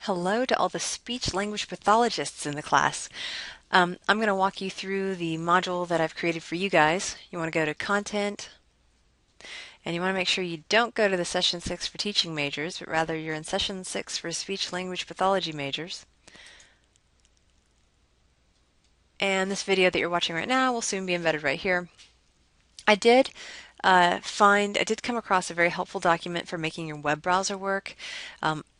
Hello to all the speech-language pathologists in the class. I'm going to walk you through the module that I've created for you guys. You want to go to Content, and you want to make sure you don't go to the Session 6 for teaching majors, but rather you're in Session 6 for speech-language pathology majors. And this video that you're watching right now will soon be embedded right here. I did come across a very helpful document for making your web browser work.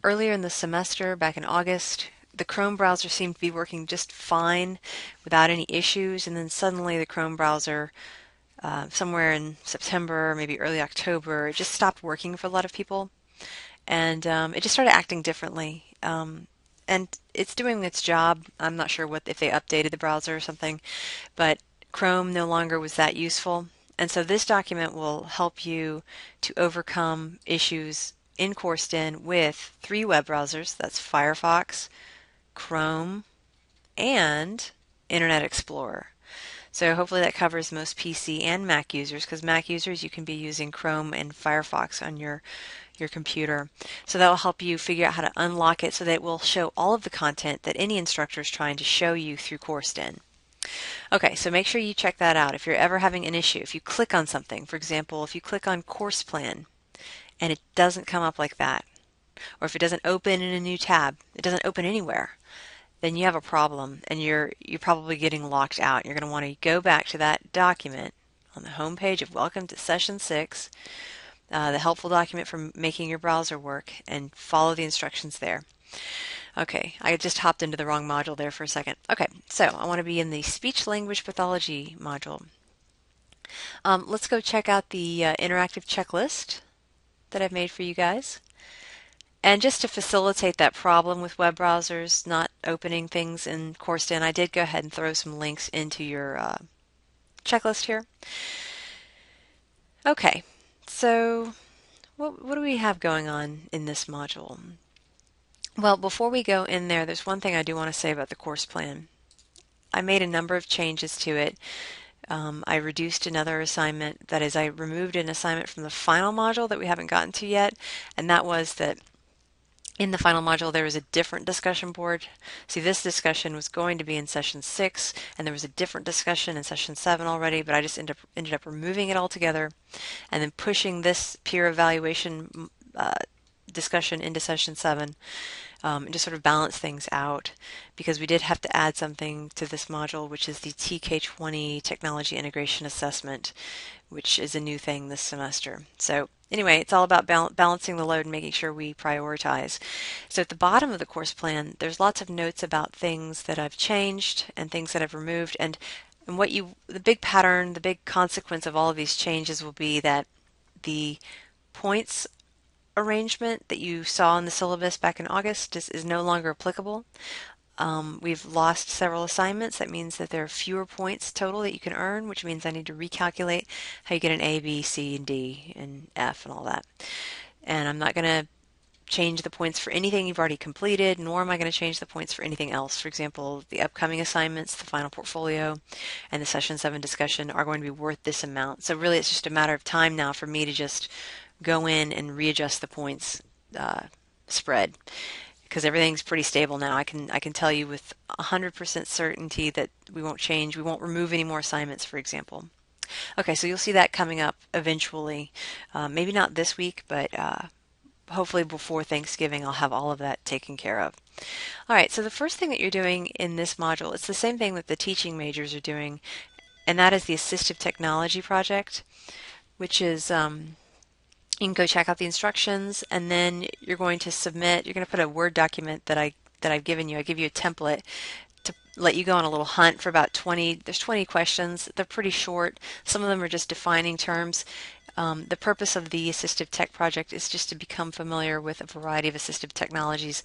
Earlier in the semester, back in August, the Chrome browser seemed to be working just fine without any issues, and then suddenly the Chrome browser, somewhere in September, maybe early October, it just stopped working for a lot of people, and it just started acting differently. And it's doing its job. I'm not sure if they updated the browser or something, but Chrome no longer was that useful. And so this document will help you to overcome issues in CourseDen with 3 web browsers. That's Firefox, Chrome, and Internet Explorer. So hopefully that covers most PC and Mac users, because Mac users, you can be using Chrome and Firefox on your computer. So that will help you figure out how to unlock it so that it will show all of the content that any instructor is trying to show you through CourseDen. Okay, so make sure you check that out. If you're ever having an issue, if you click on something, for example, if you click on course plan and it doesn't come up like that, or if it doesn't open in a new tab, it doesn't open anywhere, then you have a problem and you're probably getting locked out. You're going to want to go back to that document on the home page of Welcome to Session 6, the helpful document for making your browser work, and follow the instructions there. Okay, I just hopped into the wrong module there for a second. Okay, so I want to be in the speech-language pathology module. Let's go check out the interactive checklist that I've made for you guys. And just to facilitate that problem with web browsers not opening things in CourseDen, I did go ahead and throw some links into your checklist here. Okay, so what do we have going on in this module? Well, before we go in there, there's one thing I do want to say about the course plan. I made a number of changes to it. I reduced another assignment. That is, I removed an assignment from the final module that we haven't gotten to yet, and that was that in the final module there was a different discussion board. See, this discussion was going to be in Session 6, and there was a different discussion in Session 7 already, but I just ended up removing it altogether and then pushing this peer evaluation discussion into Session 7 and just sort of balance things out, because we did have to add something to this module, which is the TK20 Technology Integration Assessment, which is a new thing this semester. So anyway, it's all about balancing the load and making sure we prioritize. So at the bottom of the course plan, there's lots of notes about things that I've changed and things that I've removed, and the big pattern, the big consequence of all of these changes will be that the points arrangement that you saw in the syllabus back in August is no longer applicable. We've lost several assignments. That means that there are fewer points total that you can earn, which means I need to recalculate how you get an A, B, C, and D, and F, and all that. And I'm not going to change the points for anything you've already completed, nor am I going to change the points for anything else. For example, the upcoming assignments, the final portfolio, and the Session 7 discussion are going to be worth this amount. So really it's just a matter of time now for me to just go in and readjust the points spread, because everything's pretty stable now. I can tell you with 100% certainty that we won't remove any more assignments, for example. Okay, so you'll see that coming up eventually. Maybe not this week, but hopefully before Thanksgiving I'll have all of that taken care of. All right, so the first thing that you're doing in this module, it's the same thing that the teaching majors are doing, and that is the Assistive Technology project, which is you can go check out the instructions, and then you're going to submit. You're going to put a Word document that I've given you. I give you a template to let you go on a little hunt for about 20. There's 20 questions. They're pretty short. Some of them are just defining terms. The purpose of the Assistive Tech project is just to become familiar with a variety of assistive technologies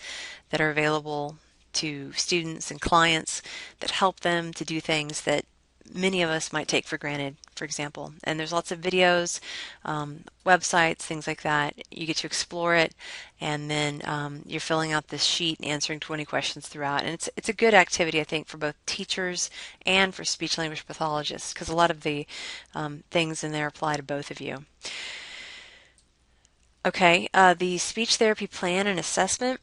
that are available to students and clients that help them to do things that many of us might take for granted, for example. And there's lots of videos, websites, things like that. You get to explore it, and then you're filling out this sheet and answering 20 questions throughout. And it's a good activity, I think, for both teachers and for speech-language pathologists, because a lot of the things in there apply to both of you. Okay, the speech therapy plan and assessment.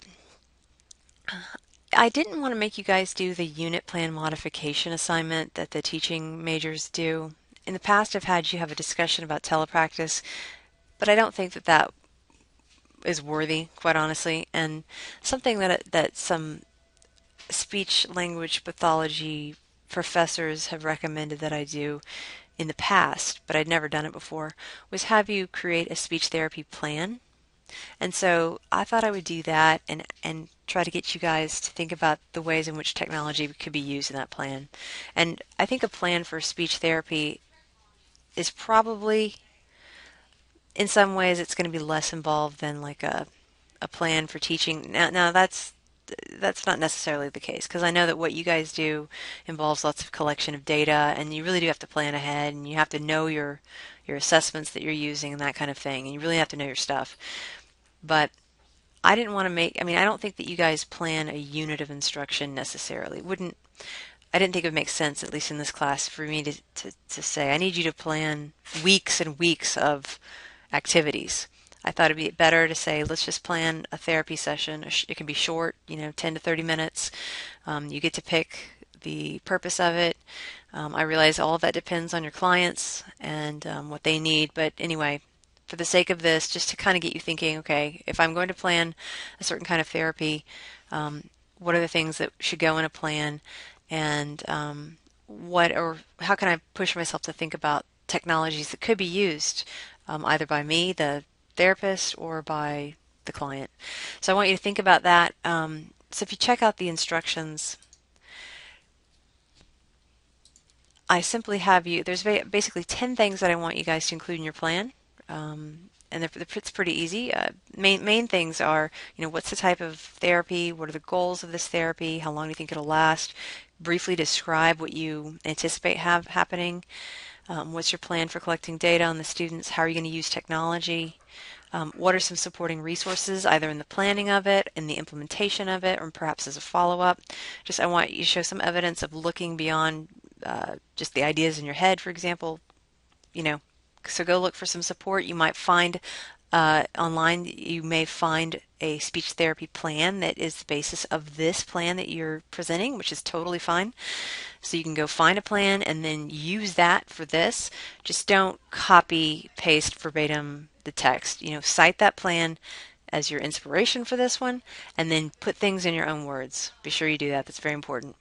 I didn't want to make you guys do the unit plan modification assignment that the teaching majors do. In the past, I've had you have a discussion about telepractice, but I don't think that that is worthy, quite honestly. And something that some speech language pathology professors have recommended that I do in the past, but I'd never done it before, was have you create a speech therapy plan. And so I thought I would do that and try to get you guys to think about the ways in which technology could be used in that plan. And I think a plan for speech therapy is probably, in some ways, it's going to be less involved than like a plan for teaching. Now that's not necessarily the case because I know that what you guys do involves lots of collection of data, and you really do have to plan ahead, and you have to know your assessments that you're using and that kind of thing, and you really have to know your stuff. But I didn't want to make, I mean, I don't think that you guys plan a unit of instruction necessarily. Wouldn't, I didn't think it would make sense, at least in this class, for me to say, I need you to plan weeks and weeks of activities. I thought it'd be better to say, let's just plan a therapy session. It can be short, 10 to 30 minutes. You get to pick the purpose of it. I realize all of that depends on your clients and what they need. But anyway, for the sake of this, just to kind of get you thinking, okay, if I'm going to plan a certain kind of therapy, what are the things that should go in a plan, and what or how can I push myself to think about technologies that could be used either by me, the therapist, or by the client. So I want you to think about that. So if you check out the instructions, I simply have you, there's basically 10 things that I want you guys to include in your plan. And it's pretty easy. Main things are, what's the type of therapy? What are the goals of this therapy? How long do you think it'll last? Briefly describe what you anticipate have happening. What's your plan for collecting data on the students? How are you going to use technology? What are some supporting resources, either in the planning of it, in the implementation of it, or perhaps as a follow-up? Just I want you to show some evidence of looking beyond just the ideas in your head, for example. You know, so go look for some support. You might find online, you may find a speech therapy plan that is the basis of this plan that you're presenting, which is totally fine. So you can go find a plan and then use that for this. Just don't copy paste verbatim the text. Cite that plan as your inspiration for this one and then put things in your own words. Be sure you do that. That's very important.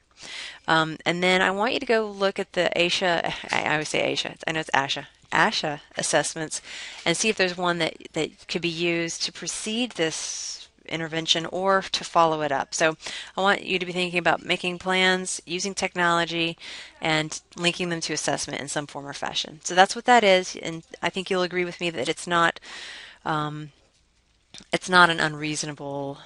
And then I want you to go look at the ASHA, I always say ASHA, I know it's ASHA assessments, and see if there's one that could be used to precede this intervention or to follow it up. So I want you to be thinking about making plans, using technology, and linking them to assessment in some form or fashion. So that's what that is, and I think you'll agree with me that um, it's not an unreasonable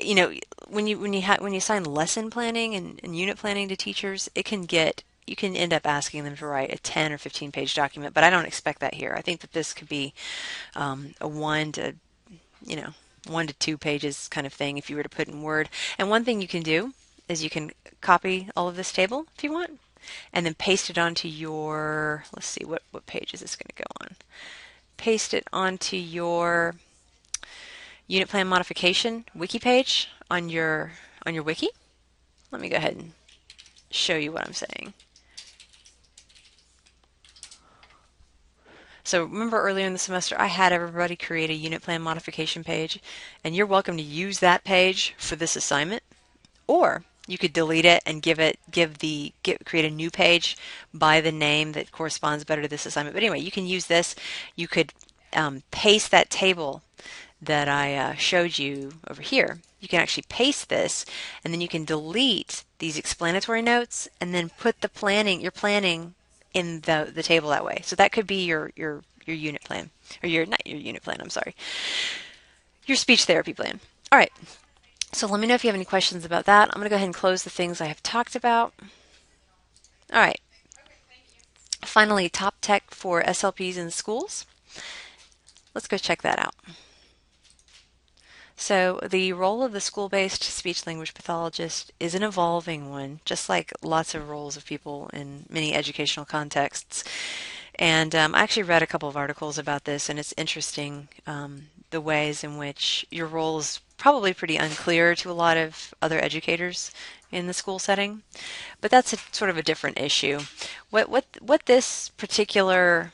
you know, when you assign lesson planning and unit planning to teachers, you can end up asking them to write a 10 or 15 page document, but I don't expect that here. I think that this could be a you know, 1 to 2 pages kind of thing if you were to put in Word. And one thing you can do is you can copy all of this table if you want, and then paste it onto your, let's see, what page is this going to go on? Paste it onto your unit plan modification wiki page on your wiki. Let me go ahead and show you what I'm saying. So remember earlier in the semester I had everybody create a unit plan modification page, and you're welcome to use that page for this assignment, or you could delete it and create a new page by the name that corresponds better to this assignment. But anyway, you can use this. You could paste that table that I showed you over here. You can actually paste this, and then you can delete these explanatory notes and then put your planning in the table that way. So that could be your unit plan, or not your unit plan, I'm sorry, your speech therapy plan. All right, so let me know if you have any questions about that. I'm going to go ahead and close the things I have talked about. All right, finally, top tech for SLPs in schools. Let's go check that out. So the role of the school-based speech-language pathologist is an evolving one, just like lots of roles of people in many educational contexts. And I actually read a couple of articles about this, and it's interesting the ways in which your role is probably pretty unclear to a lot of other educators in the school setting, but that's sort of a different issue. What this particular,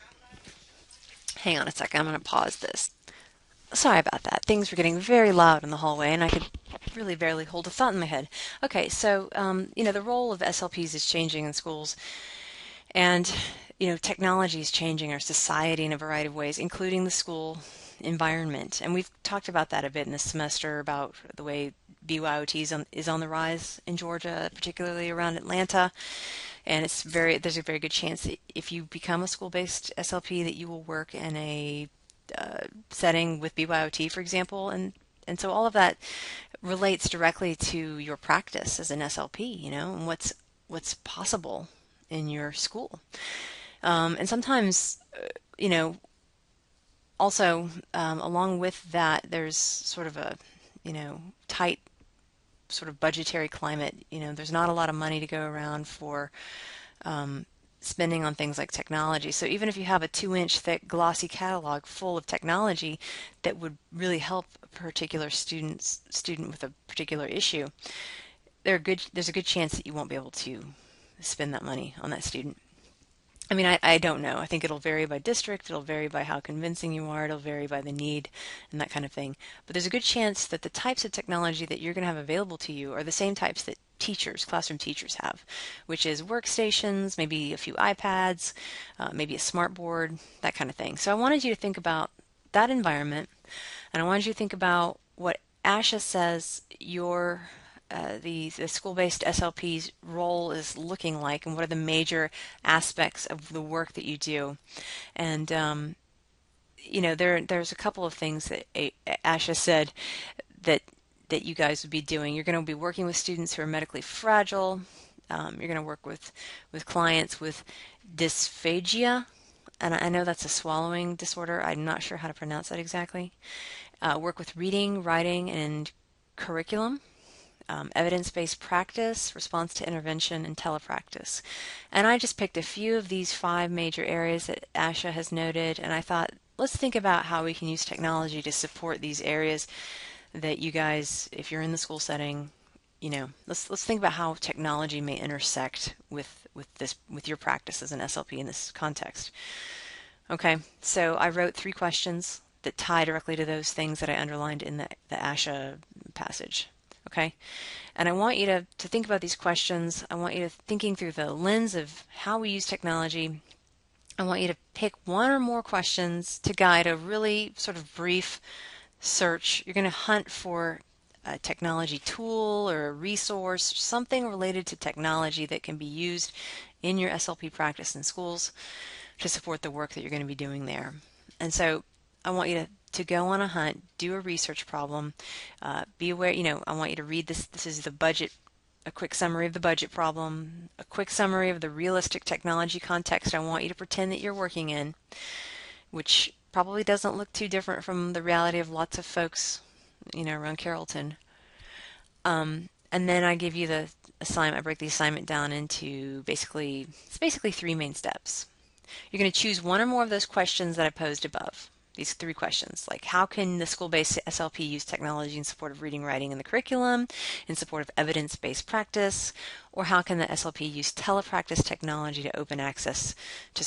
hang on a second, I'm going to pause this. Sorry about that. Things were getting very loud in the hallway, and I could really barely hold a thought in my head. Okay, so the role of SLPs is changing in schools, and technology is changing our society in a variety of ways, including the school environment. And we've talked about that a bit in this semester about the way BYOT is on the rise in Georgia, particularly around Atlanta. And there's a very good chance that if you become a school-based SLP that you will work in a setting with BYOT, for example, and so all of that relates directly to your practice as an SLP, and what's possible in your school. And sometimes, also along with that, there's sort of a, tight sort of budgetary climate. There's not a lot of money to go around for spending on things like technology. So even if you have a 2-inch thick glossy catalog full of technology that would really help a particular student with a particular issue, there's a good chance that you won't be able to spend that money on that student. I mean, I don't know. I think it'll vary by district, it'll vary by how convincing you are, it'll vary by the need and that kind of thing. But there's a good chance that the types of technology that you're going to have available to you are the same types that classroom teachers have, which is workstations, maybe a few iPads, maybe a smart board, that kind of thing. So I wanted you to think about that environment, and I wanted you to think about what ASHA says the school-based SLP's role is looking like, and what are the major aspects of the work that you do. And there's a couple of things that ASHA said that you guys would be doing. You're going to be working with students who are medically fragile. You're going to work with clients with dysphagia, and I know that's a swallowing disorder. I'm not sure how to pronounce that exactly. Work with reading, writing, and curriculum. Evidence-based practice, response to intervention, and telepractice. And I just picked a few of these 5 major areas that ASHA has noted, and I thought, let's think about how we can use technology to support these areas that you guys, if you're in the school setting, let's think about how technology may intersect with your practice as an SLP in this context. Okay, so I wrote 3 questions that tie directly to those things that I underlined in the ASHA passage. Okay, and I want you to think about these questions. I want you to thinking through the lens of how we use technology. I want you to pick 1 or more questions to guide a really sort of brief search. You're going to hunt for a technology tool or a resource, something related to technology that can be used in your SLP practice in schools to support the work that you're going to be doing there. And so I want you to go on a hunt, do a research problem, be aware, I want you to read this. This is the budget, a quick summary of the budget problem, a quick summary of the realistic technology context I want you to pretend that you're working in, which probably doesn't look too different from the reality of lots of folks, around Carrollton. And then I give you the assignment. I break the assignment down into basically 3 main steps. You're going to choose 1 or more of those questions that I posed above. These 3 questions, like how can the school-based SLP use technology in support of reading, writing in the curriculum, in support of evidence-based practice, or how can the SLP use telepractice technology to open access to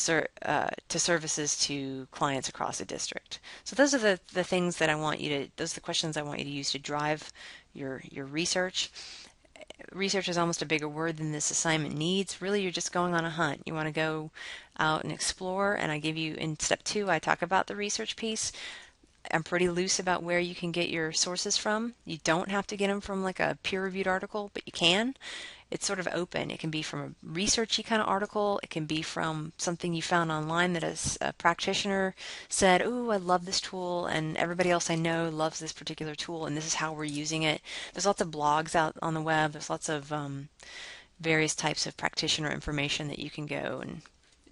services to clients across the district? So those are the things that those are the questions I want you to use to drive your research. Research is almost a bigger word than this assignment needs. Really, you're just going on a hunt. You want to go out and explore, and I give you, in step 2, I talk about the research piece. I'm pretty loose about where you can get your sources from. You don't have to get them from like a peer-reviewed article, but you can. It's sort of open. It can be from a researchy kind of article. It can be from something you found online that a practitioner said, "Ooh, I love this tool, and everybody else I know loves this particular tool, and this is how we're using it." There's lots of blogs out on the web. There's lots of various types of practitioner information that you can go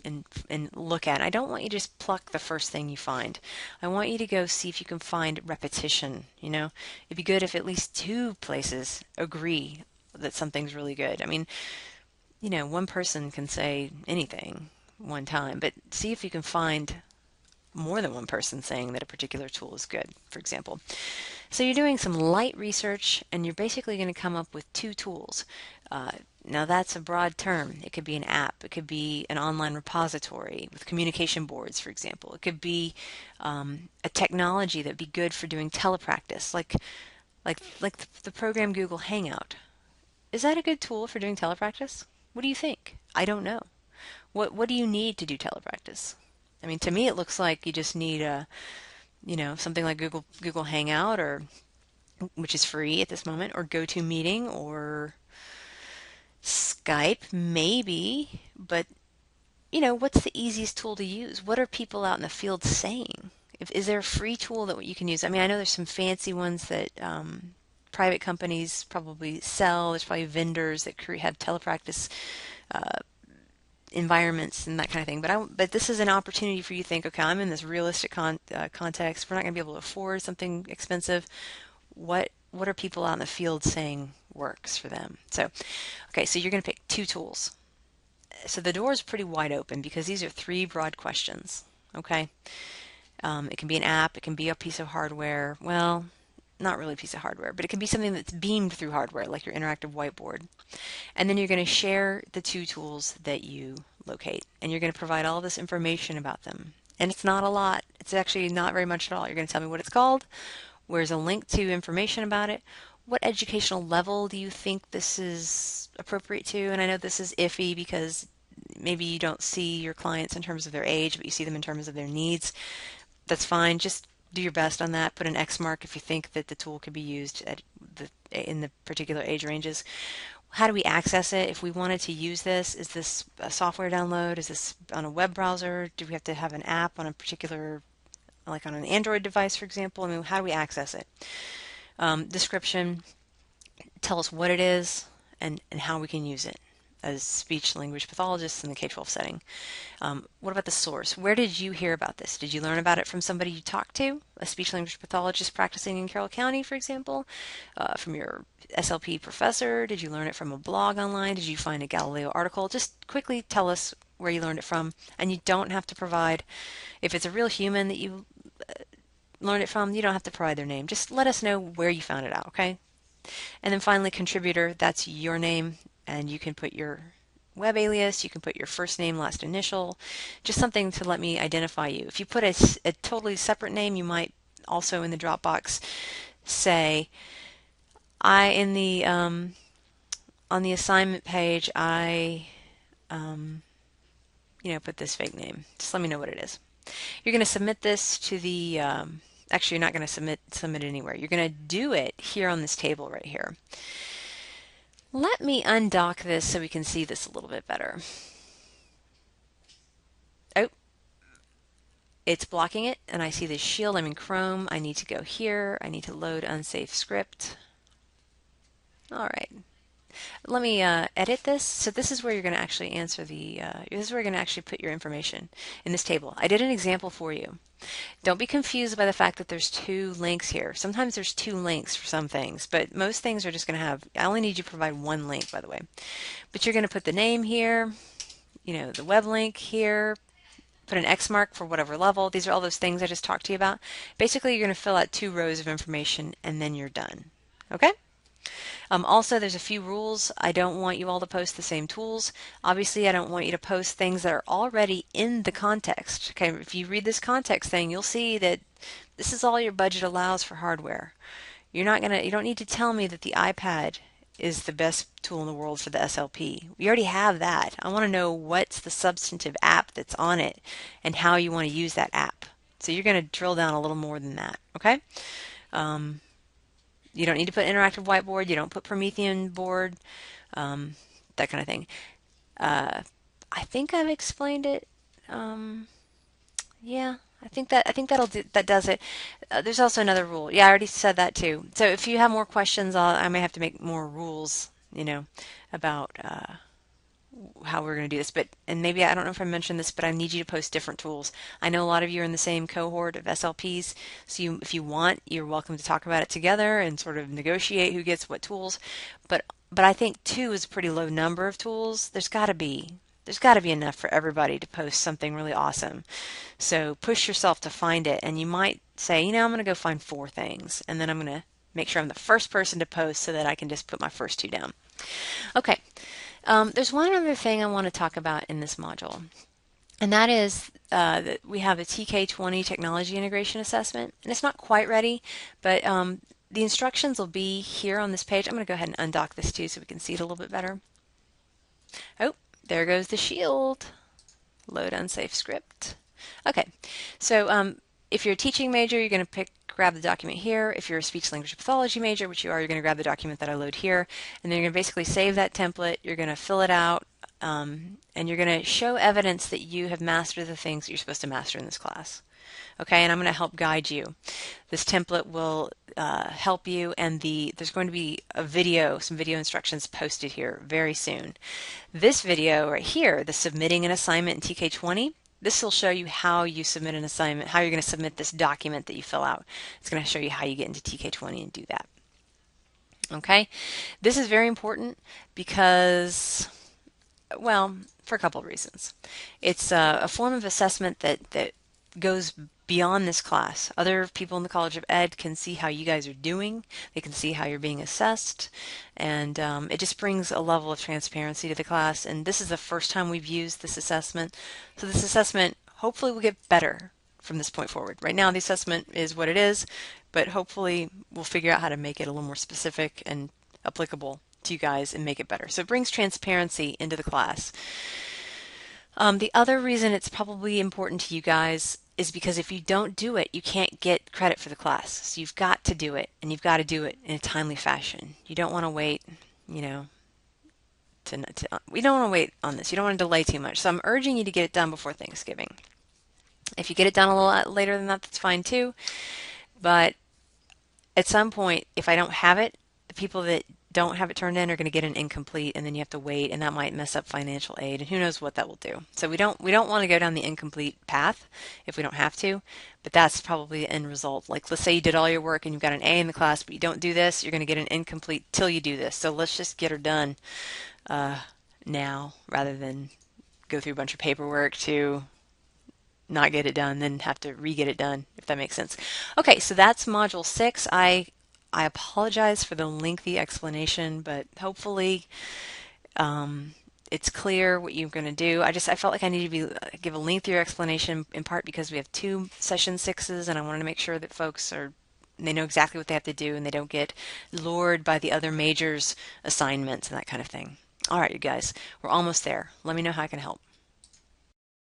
and look at. I don't want you to just pluck the first thing you find. I want you to go see if you can find repetition. It'd be good if at least 2 places agree that something's really good. I mean, 1 person can say anything one time, but see if you can find more than one person saying that a particular tool is good, for example. So you're doing some light research and you're basically going to come up with two tools. Uh, Now that's a broad term. It could be an app. It could be an online repository with communication boards, for example. It could be a technology that'd be good for doing telepractice, like the program Google Hangout. Is that a good tool for doing telepractice? What do you think? I don't know. What do you need to do telepractice? I mean, to me, it looks like you just need a, something like Google Hangout, or which is free at this moment, or GoToMeeting, or Skype, maybe. But what's the easiest tool to use? What are people out in the field saying? Is there a free tool that you can use? I mean, I know there's some fancy ones that private companies probably sell. There's probably vendors that have telepractice environments and that kind of thing. But this is an opportunity for you to think, okay, I'm in this realistic context. We're not going to be able to afford something expensive. What are people out in the field saying works for them? So, okay, so you're going to pick two tools. So the door is pretty wide open because these are three broad questions. Okay, it can be an app, it can be a piece of hardware. Well, not really a piece of hardware, but it can be something that's beamed through hardware, like your interactive whiteboard. And then you're going to share the two tools that you locate, and you're going to provide all this information about them. And it's not a lot. It's actually not very much at all. You're going to tell me what it's called, where's a link to information about it, what educational level do you think this is appropriate to? And I know this is iffy because maybe you don't see your clients in terms of their age, but you see them in terms of their needs. That's fine. Just do your best on that. Put an X mark if you think that the tool could be used in the particular age ranges. How do we access it? If we wanted to use this, is this a software download? Is this on a web browser? Do we have to have an app on a particular, like on an Android device, for example? I mean, how do we access it? Description, tell us what it is and how we can use it as speech language pathologists in the K-12 setting. What about the source? Where did you hear about this? Did you learn about it from somebody you talked to, a speech language pathologist practicing in Carroll County, for example? From your SLP professor? Did you learn it from a blog online? Did you find a Galileo article? Just quickly tell us where you learned it from. And you don't have to provide, if it's a real human that you learned it from, you don't have to provide their name. Just let us know where you found it out, okay? And then finally, contributor, that's your name, and you can put your web alias, you can put your first name, last initial, just something to let me identify you. If you put a totally separate name, you might also in the Dropbox say, in the on the assignment page, I put this fake name. Just let me know what it is. You're going to submit this to the actually, you're not going to submit it anywhere. You're going to do it here on this table right here. Let me undock this so we can see this a little bit better. Oh, it's blocking it, and I see this shield. I'm in Chrome. I need to go here. I need to load unsafe script. All right. Let me edit this. So this is where you're going to actually answer this is where you're going to actually put your information in this table. I did an example for you. Don't be confused by the fact that there's two links here. Sometimes there's two links for some things, but most things are just going to have, I only need you to provide one link, by the way. But you're going to put the name here, the web link here, put an X mark for whatever level. These are all those things I just talked to you about. Basically, you're going to fill out 2 rows of information and then you're done. Okay? Also, there's a few rules. I don't want you all to post the same tools. Obviously, I don't want you to post things that are already in the context. Okay, if you read this context thing, you'll see that this is all your budget allows for hardware. You don't need to tell me that the iPad is the best tool in the world for the SLP. We already have that. I want to know what's the substantive app that's on it and how you want to use that app. So you're going to drill down a little more than that, okay? You don't need to put interactive whiteboard. You don't put Promethean board, that kind of thing. I think I've explained it. Yeah, I think that does it. There's also another rule. Yeah, I already said that too. So if you have more questions, I may have to make more rules, about how we're going to do this. And maybe I don't know if I mentioned this, but I need you to post different tools. I know a lot of you are in the same cohort of SLPs, so if you want, you're welcome to talk about it together and sort of negotiate who gets what tools. But I think 2 is a pretty low number of tools. There's got to be. There's got to be enough for everybody to post something really awesome. So push yourself to find it, and you might say, you know, I'm going to go find 4 things, and then I'm going to make sure I'm the first person to post so that I can just put my first 2 down. Okay, there's one other thing I want to talk about in this module, and that is that we have a TK20 technology integration assessment, and it's not quite ready, but the instructions will be here on this page. I'm going to go ahead and undock this too so we can see it a little bit better. Oh, there goes the shield. Load unsafe script. Okay, so if you're a teaching major, you're going to grab the document here. If you're a speech language pathology major, which you are, you're going to grab the document that I load here, and then you're going to basically save that template. You're going to fill it out, and you're going to show evidence that you have mastered the things that you're supposed to master in this class. Okay, and I'm going to help guide you. This template will help you, and there's going to be a video, some video instructions posted here very soon. This video right here, the submitting an assignment in TK20, this will show you how you submit an assignment, how you're going to submit this document that you fill out. It's going to show you how you get into TK20 and do that. Okay, this is very important because, well, for a couple of reasons. It's a form of assessment that goes beyond this class. Other people in the College of Ed can see how you guys are doing. They can see how you're being assessed, and it just brings a level of transparency to the class. And this is the first time we've used this assessment, so this assessment hopefully will get better from this point forward. Right now the assessment is what it is, but hopefully we'll figure out how to make it a little more specific and applicable to you guys and make it better. So it brings transparency into the class. The other reason it's probably important to you guys is because if you don't do it, you can't get credit for the class. So you've got to do it, and you've got to do it in a timely fashion. You don't want to wait, you know, we don't want to wait on this. You don't want to delay too much. So I'm urging you to get it done before Thanksgiving. If you get it done a little later than that, that's fine too. But at some point, if I don't have it, the people that don't have it turned in are going to get an incomplete, and then you have to wait, and that might mess up financial aid, and who knows what that will do. So we don't want to go down the incomplete path if we don't have to, but that's probably the end result. Like, let's say you did all your work and you've got an A in the class, but you don't do this, you're going to get an incomplete till you do this. So let's just get her done now rather than go through a bunch of paperwork to not get it done, then have to re-get it done, if that makes sense. Okay, so that's Module 6. I apologize for the lengthy explanation, but hopefully it's clear what you're going to do. I felt like I needed to give a lengthier explanation, in part because we have 2 session 6s, and I wanted to make sure that they know exactly what they have to do, and they don't get lured by the other majors' assignments and that kind of thing. All right, you guys, we're almost there. Let me know how I can help.